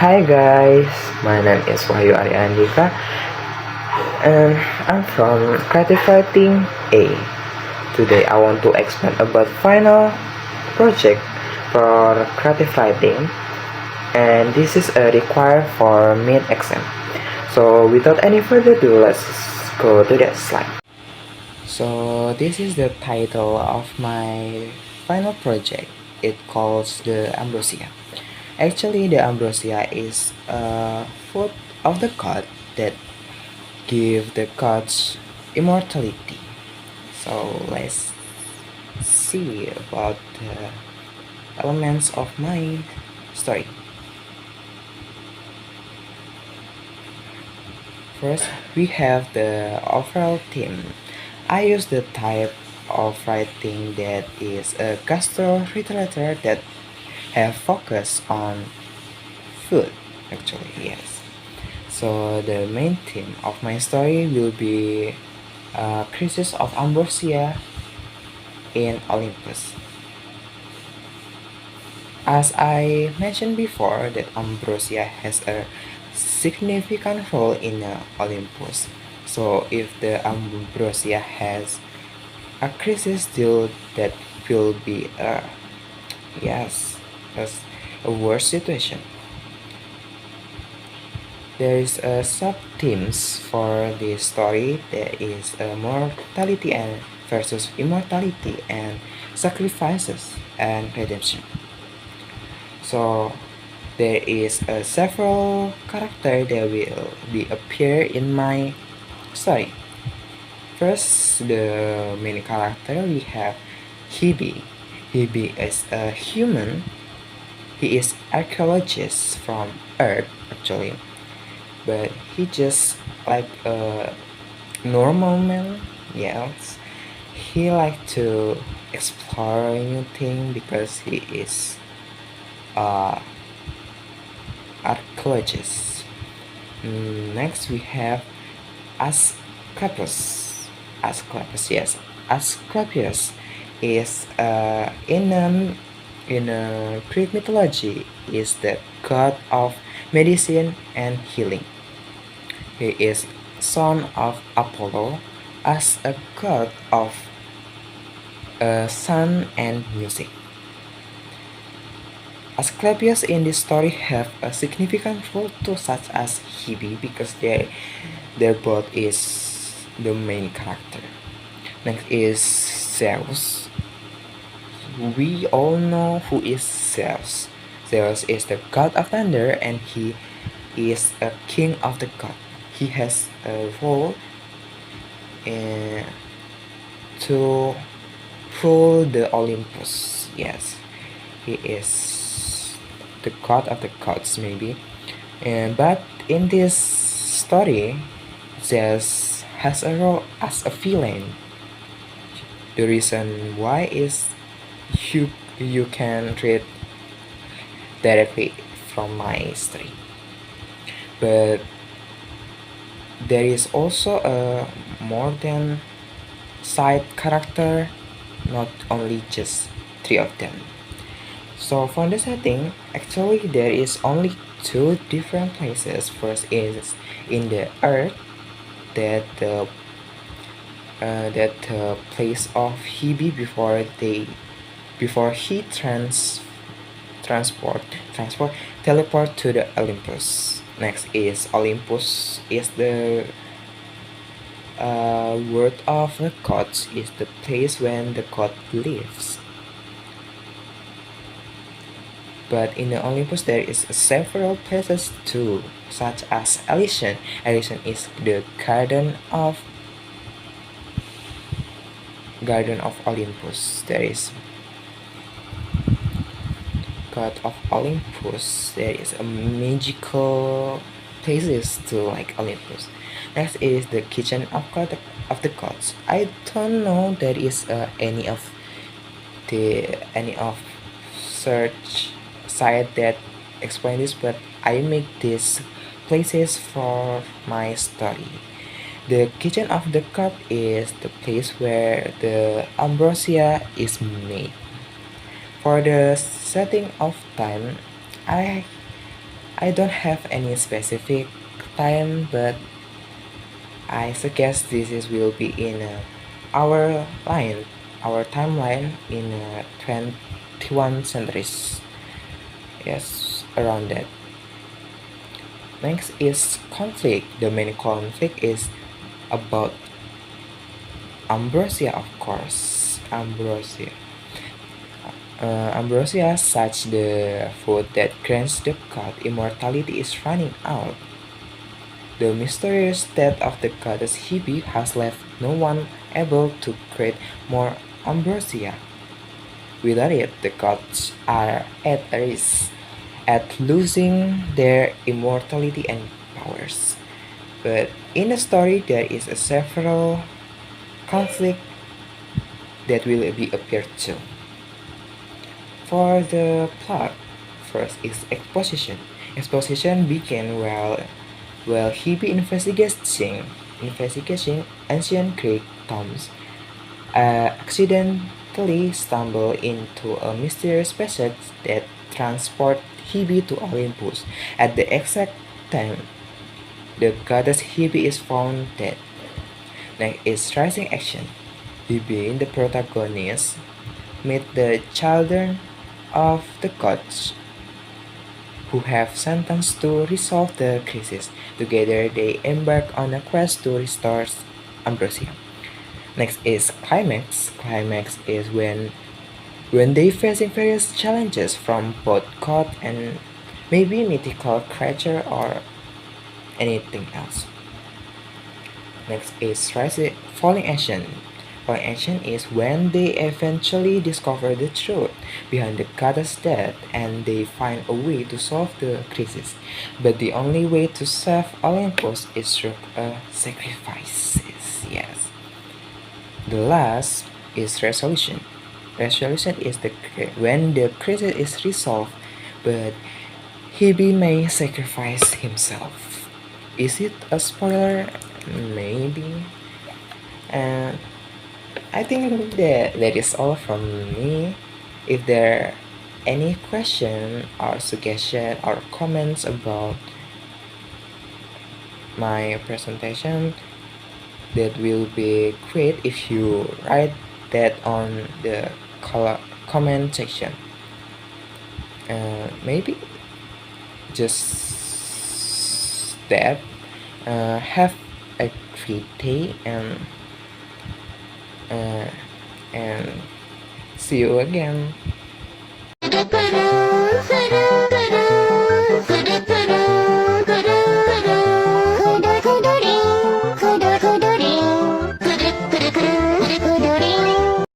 Hi guys, my name is Wahyu Arya and I'm from Creative Writing A. Today I want to explain about final project for creative writing, and this is a required for mid exam. So without any further ado, let's go to that slide. So this is the title of my final project. It calls the Ambrosia. Actually, the ambrosia is a food of the god that give the gods immortality. So let's see about the elements of my story. First, we have the overall theme. I use the type of writing that is a gastro-literature that have focus on food, actually, yes. So the main theme of my story will be a crisis of ambrosia in Olympus. As I mentioned before, that ambrosia has a significant role in Olympus. So if the ambrosia has a crisis, still that will be a yes, a worse situation. There is a sub-themes for this story. There is mortality and versus immortality and sacrifices and redemption. So there is several character that will be appear in my story. First, the main character we have Hebe. Hebe is a human. He is archaeologist from Earth actually, but he just like a normal man. Yes, he like to explore new thing because he is uh archaeologist. Next we have Asclepius. Asclepius, yes. Asclepius is in Greek mythology is the god of medicine and healing. He is son of Apollo as a god of sun and music. Asclepius in this story have a significant role too, such as Hebe, because their both is the main character. Next is Zeus. We all know who is Zeus. Zeus is the god of thunder and he is a king of the god. He has a role to rule the Olympus. Yes, he is the god of the gods, maybe. But in this story, Zeus has a role as a villain. The reason why is you can read directly from my story. But there is also a more than side character, not only just 3 of them. So for the setting, actually there is only 2 different places. First is in the earth, that the place of Hebe before he teleport to the Olympus. Next is Olympus is the world of the gods, is the place when the god lives. But in the Olympus there is several places too, such as Elysium. Elysium is the garden of Olympus. There is god of Olympus. There is a magical places to like Olympus. Next is the kitchen of the gods. I don't know there is any of search site that explain this, but I make these places for my story. The kitchen of the god is the place where the ambrosia is made. For the setting of time, I I don't have any specific time, but I suggest will be in our timeline in 21 centuries. Yes, around that. Next is conflict. The main conflict is about ambrosia, of course. Ambrosia, such the food that grants the god immortality, is running out. The mysterious death of the goddess Hebe has left no one able to create more ambrosia. Without it, the gods are at risk at losing their immortality and powers. But in the story, there is a several conflict that will be appeared too. For the plot, first is exposition. Exposition began while Hebe investigating ancient Greek tombs, accidentally stumbled into a mysterious passage that transport Hebe to Olympus. At the exact time, the goddess Hebe is found dead. Next is rising action. Hebe, the protagonist, meet the children of the gods who have sentenced to resolve the crisis. Together, they embark on a quest to restore ambrosia. Next is climax. Climax is when they facing various challenges from both god and maybe mythical creature or anything else. Next is falling action. Falling action is when they eventually discover the truth behind the goddess death and they find a way to solve the crisis. But the only way to save Olympus is through sacrifices. Yes. The last is resolution. Resolution is when the crisis is resolved, but Hebe may sacrifice himself. Is it a spoiler? Maybe. And I think that is all from me. If there are any question or suggestion or comments about my presentation, that will be great if you write that on the comment section. Maybe just that. Have a great day and see you again.